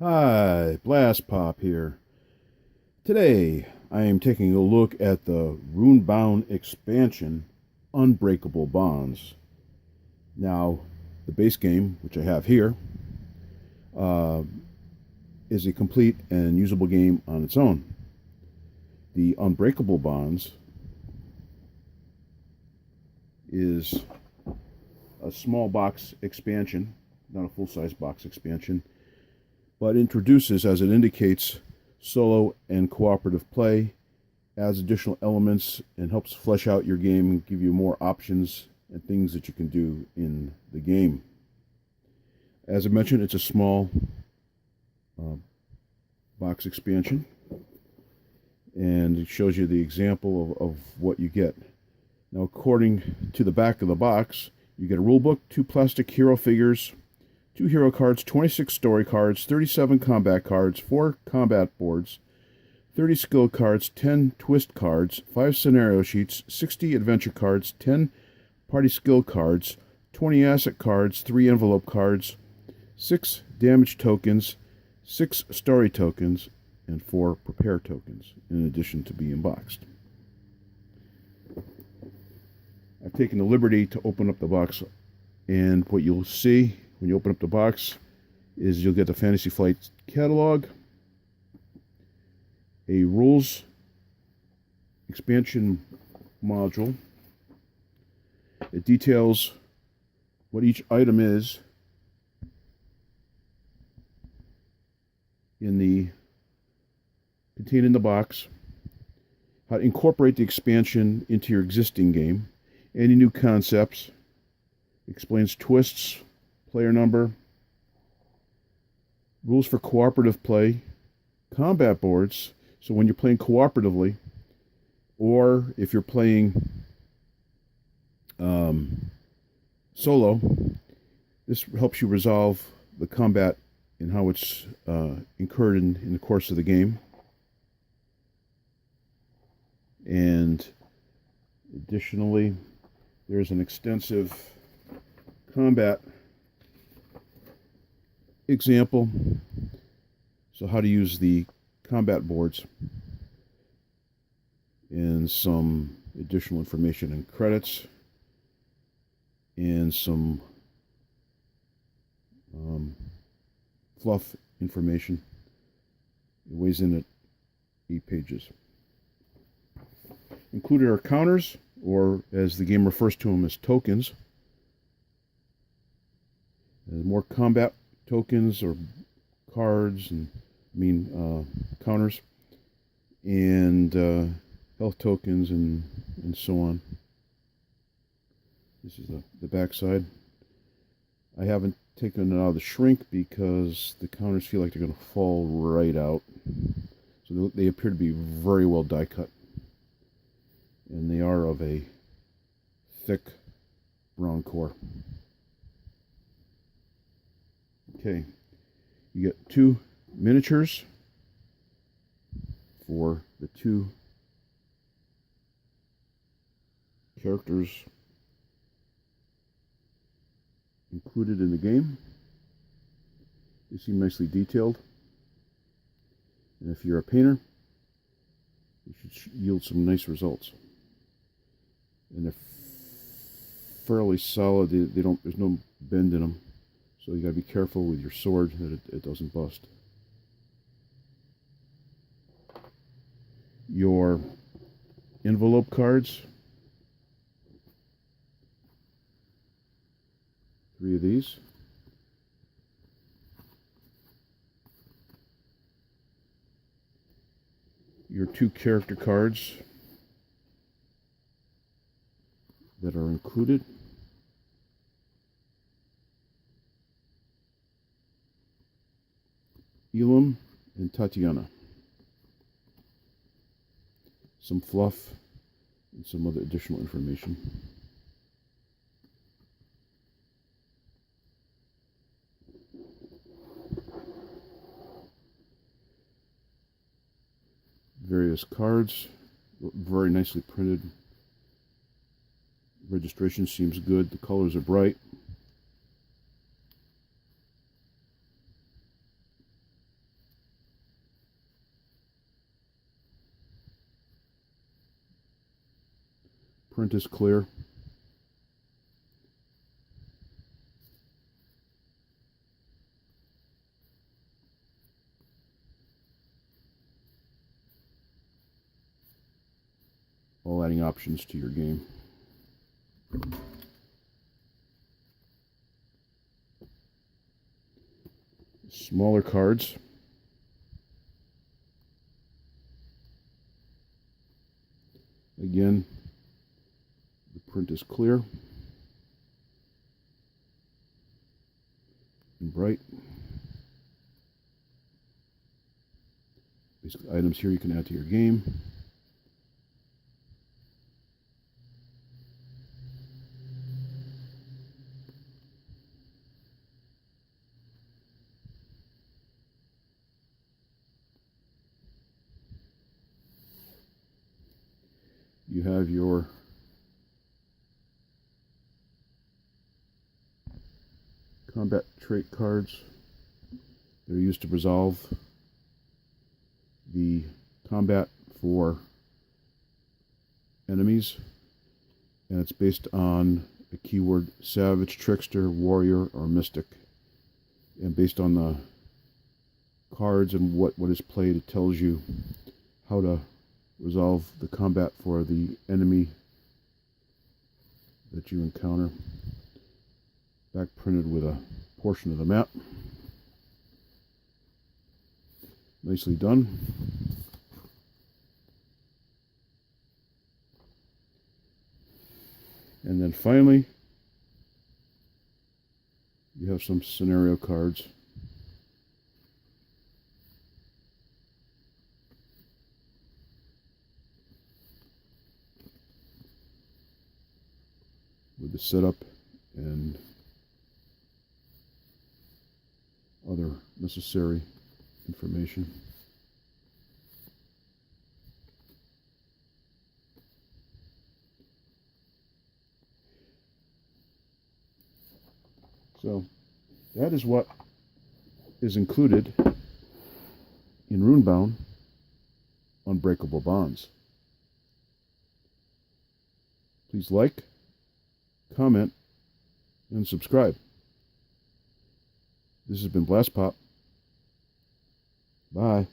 Hi, Blastpop here. Today, I am taking a look at the Runebound expansion, Unbreakable Bonds. Now, the base game, which I have here, uh, is a complete and usable game on its own. The Unbreakable Bonds is a small box expansion, not a full-size box expansion, but introduces, as it indicates, solo and cooperative play, adds additional elements, and helps flesh out your game and give you more options and things that you can do in the game. As I mentioned, it's a small box expansion, and it shows you the example of what you get. Now, according to the back of the box, you get a rule book, 2 plastic hero figures, 2 hero cards, 26 story cards, 37 combat cards, 4 combat boards, 30 skill cards, 10 twist cards, 5 scenario sheets, 60 adventure cards, 10 party skill cards, 20 asset cards, 3 envelope cards, 6 damage tokens, 6 story tokens, and 4 prepare tokens, in addition to being boxed. I've taken the liberty to open up the box, and what you'll see when you open up the box is you'll get the Fantasy Flight catalog, a rules expansion module. It details what each item is contained in the box, how to incorporate the expansion into your existing game, any new concepts, explains twists, player number, rules for cooperative play, combat boards, so when you're playing cooperatively, or if you're playing solo, this helps you resolve the combat and how it's incurred in the course of the game. And additionally, there's an extensive combat example, so how to use the combat boards, and some additional information and credits, and some fluff information. It weighs in at 8 pages. Included are counters, or as the game refers to them, as tokens. More combat tokens or cards, and counters, and health tokens, and so on. This is the back side. I haven't taken it out of the shrink because the counters feel like they're going to fall right out. So they appear to be very well die cut, and they are of a thick brown core. Okay, you get 2 miniatures for the 2 characters included in the game. They seem nicely detailed, and if you're a painter, you should yield some nice results. And they're fairly solid. There's no bend in them. So you gotta be careful with your sword that it doesn't bust. Your envelope cards, 3 of these. Your 2 character cards that are included. Elam and Tatiana. Some fluff and some other additional information. Various cards, very nicely printed. Registration seems good. The colors are bright. Print is clear. All adding options to your game. Smaller cards. Again, the print is clear and bright. Basic items here you can add to your game. You have your combat trait cards. They're used to resolve the combat for enemies, and it's based on a keyword: savage, trickster, warrior, or mystic. And based on the cards and what is played, it tells you how to resolve the combat for the enemy that you encounter. Back printed with a portion of the map. Nicely done. And then finally, you have some scenario cards. With the setup and other necessary information. So that is what is included in Runebound Unbreakable Bonds. Please like, comment, and subscribe. This has been Blastpop. Bye.